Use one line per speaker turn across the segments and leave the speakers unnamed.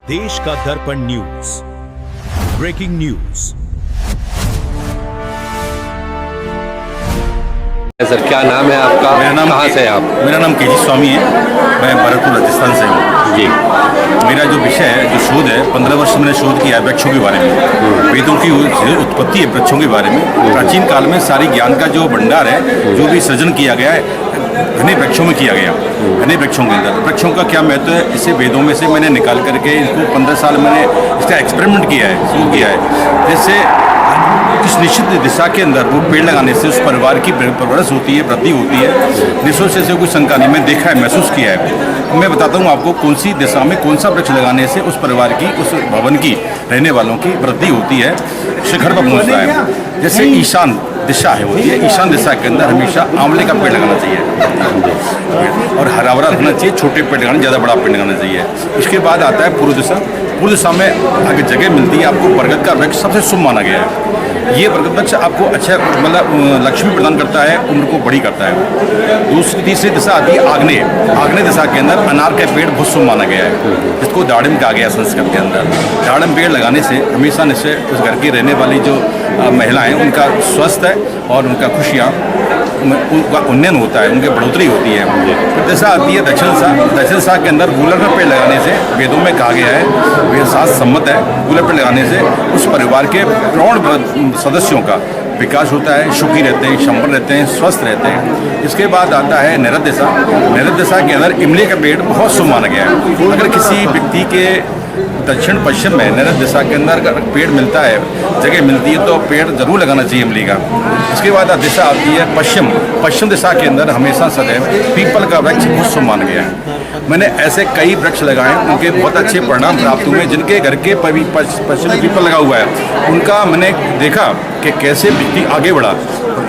देश का दर्पण न्यूज, ब्रेकिंग न्यूज।
सर, क्या नाम है आपका? कहाँ से हैं आप?
मेरा नाम केजी स्वामी है। मैं भरतपुर राजस्थान से हूँ
जी।
मेरा जो विषय है, जो शोध है, 15 वर्ष मैंने शोध किया है वृक्षों के बारे में। वेदों की उत्पत्ति है वृक्षों के बारे में। प्राचीन काल में सारी ज्ञान का जो भंडार है, जो भी सृजन किया गया है, घने वृक्षों में किया गया। घने वृक्षों के अंदर वृक्षों का क्या महत्व है, इसे वेदों में से मैंने निकाल करके इसको 15 साल मैंने इसका एक्सपेरिमेंट किया है, शुरू किया है। जैसे किस निश्चित दिशा के अंदर वो पेड़ लगाने से उस परिवार की परवरिश होती है, वृद्धि होती है। निश्चित से कोई शंका नहीं, मैं देखा है, महसूस किया है। मैं बताता हूँ आपको कौन सी दिशा में कौन सा वृक्ष लगाने से उस परिवार की, उस भवन की रहने वालों की वृद्धि होती है, शिखर पर पहुँचता है। जैसे ईशान दिशा है होती है, ईशान दिशा के अंदर हमेशा आंवले का पेड़ लगाना चाहिए और हरा भरा रखना चाहिए। छोटे पेड़ लगाना, ज़्यादा बड़ा पेड़ लगाना चाहिए। इसके बाद आता है पूर्व दिशा। पूर्व दिशा में आगे जगह मिलती है आपको। बरगद का वृक्ष सबसे शुभ माना गया है। ये बरगद वृक्ष आपको अच्छा मतलब लक्ष्मी प्रदान करता है, उम्र को बड़ी करता है। दूसरी तीसरी दिशा आती है आग्नेय। आग्नेय दिशा के अंदर अनार का पेड़ बहुत शुभ माना गया है, जिसको दाड़िम कहा गया संस्कृत के अंदर। दाड़िम पेड़ लगाने से हमेशा निश्चय उस घर की रहने वाली जो महिलाएं, उनका स्वस्थ है और उनका खुशियाँ, उनका उन्नयन होता है, उनकी बढ़ोतरी होती है। फिर दिशा आती है दक्षिण दिशा। दक्षिण दिशा के अंदर गूलर का पेड़ लगाने से वेदों में कहा गया है, वेद शास्त्र सम्मत है, गूलर पेड़ लगाने से उस परिवार के प्रौढ़ सदस्यों का विकास होता है, सुखी रहते हैं, संपन्न रहते हैं, स्वस्थ रहते हैं। इसके बाद आता है नैऋत्य दिशा। नैऋत्य दिशा के अंदर इमली का पेड़ बहुत शुभ माना गया है। अगर किसी व्यक्ति के दक्षिण पश्चिम में नैऋत्य दिशा के अंदर पेड़ मिलता है, जगह मिलती है, तो पेड़ जरूर लगाना चाहिए इमली का। इसके बाद दिशा आती है पश्चिम। पश्चिम दिशा के अंदर हमेशा सदैव पीपल का वृक्ष बहुत शुभ माना गया है। मैंने ऐसे कई वृक्ष लगाए, उनके बहुत अच्छे परिणाम प्राप्त हुए। जिनके घर के पश्चिम में पीपल लगा हुआ है, उनका मैंने देखा कि कैसे व्यक्ति आगे बढ़ा।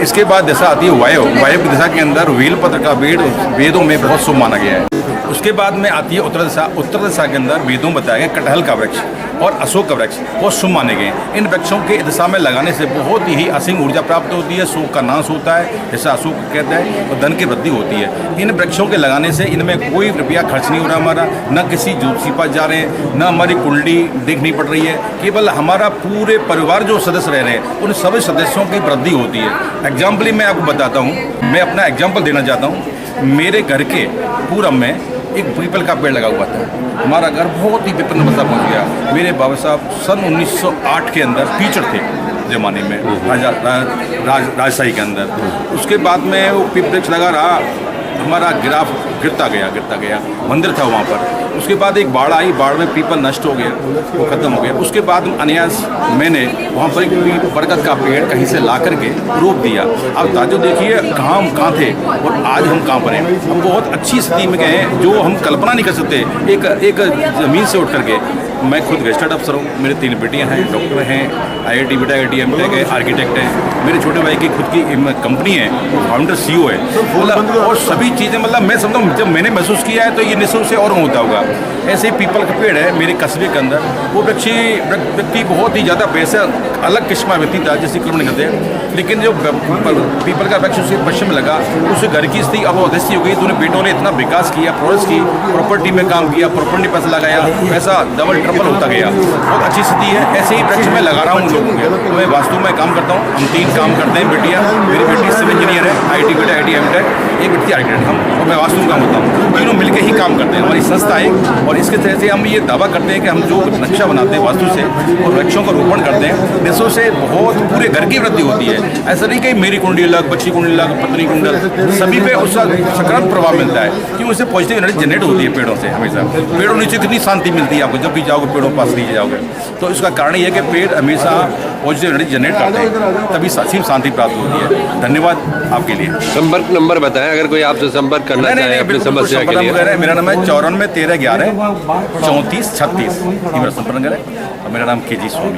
इसके बाद दिशा आती है वायु। वायु की दिशा के अंदर बेलपत्र का पेड़ वेदों में बहुत शुभ माना गया है। उसके बाद में आती है उत्तर दिशा। उत्तर दिशा के अंदर वेदों बताया गया कटहल का वृक्ष और अशोक का वृक्ष बहुत शुभ माने गए। इन वृक्षों के दिशा में लगाने से बहुत ही असीम ऊर्जा प्राप्त होती है, शोक का नाश होता है, जैसा अशोक कहते हैं, और धन की वृद्धि होती है। इन वृक्षों के लगाने से इनमें कोई रुपया खर्च नहीं हो रहा हमारा, न किसी ज्योतिषी पास जा रहे हैं, न हमारी कुंडली देखनी पड़ रही है। केवल हमारा पूरे परिवार जो सदस्य रह रहे हैं, उन सभी सदस्यों की वृद्धि होती है। एग्जाम्पल मैं आपको बताता हूँ, मैं अपना एग्जाम्पल देना चाहता हूँ। मेरे घर के पूरब में एक पीपल का पेड़ लगा हुआ था। हमारा घर बहुत ही विपन्न अवस्था पहुँच गया। मेरे बाबा साहब सन 1908 के अंदर टीचर थे जमाने में, राजशाही के अंदर। उसके बाद में वो वृक्ष लगा रहा, हमारा ग्राफ गिरता गया। मंदिर था वहाँ पर। उसके बाद एक बाढ़ आई, बाढ़ में पीपल नष्ट हो गया, वो खत्म हो गया। उसके बाद अनायास मैंने वहाँ पर एक बरगद का पेड़ कहीं से ला करके रोप दिया। अब ताजो देखिए कहाँ थे और आज हम कहाँ पर हैं। हम बहुत अच्छी स्थिति में गए हैं, जो हम कल्पना नहीं कर सकते। एक ज़मीन से उठ करके, मैं खुद गैस्टेड अफसर हूँ, मेरे 3 बेटियाँ हैं, डॉक्टर हैं, IIT बेटा IIT एमटेक है, आर्किटेक्ट हैं। मेरे छोटे भाई की खुद की कंपनी है, फाउंडर CEO है, मतलब और सभी चीज़ें, मतलब मैं समझता हूँ जब मैंने महसूस किया है तो ये निश्चित से और होता होगा। ऐसे ही पीपल का पेड़ है मेरे कस्बे के अंदर। वो व्यक्ति बहुत ही ज़्यादा पैसा, अलग किस्म का व्यक्ति था जिससे कर्म नहीं करते, लेकिन जो पीपल का वृक्ष उसके पश्चिम में लगा, उसके घर की स्थिति अब अदस्ती हो गई। दोनों बेटों ने इतना विकास किया, प्रोग्रेस की, प्रॉपर्टी में काम किया, प्रॉपर्टी पैसा लगाया, पैसा डबल ट्रिपल होता गया। बहुत अच्छी स्थिति है। ऐसे ही वृक्ष मैं लगा रहा हूँ लोगों के। तो मैं वास्तु में काम करता हूँ। हम 3 काम करते हैं बेटियाँ। मेरी बेटी सिविल इंजीनियर है, IIT बेटा IIT एमटेक, एक बेटी आर्किटेक्ट, हम और मैं वास्तु में काम करता हूँ। तीनों मिलकर ही काम करते हैं, हमारी संस्था है। और इसके तहत से हम ये दावा करते हैं कि हम जो नक्शा बनाते हैं वास्तु से और वृक्षों का रोपण करते हैं, निश्चय से बहुत पूरे घर की वृद्धि होती है। ऐसा नहीं कि मेरी कुंडली अलग, बच्ची कुंडली अलग, पत्नी कुंडल, सभी पे उसका सकारात्मक प्रभाव मिलता है, क्योंकि उससे पॉजिटिव एनर्जी जनरेट होती है पेड़ों से। हमेशा पेड़ों नीचे कितनी शांति मिलती है आपको, जब भी जाओगे पेड़ों पास नीचे जाओगे, तो इसका कारण ये है कि पेड़ हमेशा पॉजिटिव एनर्जी जनरेट करते हैं, तभी असीम शांति प्राप्त होती है। धन्यवाद आपके लिए।
संपर्क नंबर बताएं अगर कोई आपसे संपर्क करना चाहे अपनी समस्या के लिए।
मेरा नाम है 94 13 11 34 36। मेरा संपर्क करें। मेरा नाम केजी स्वामी।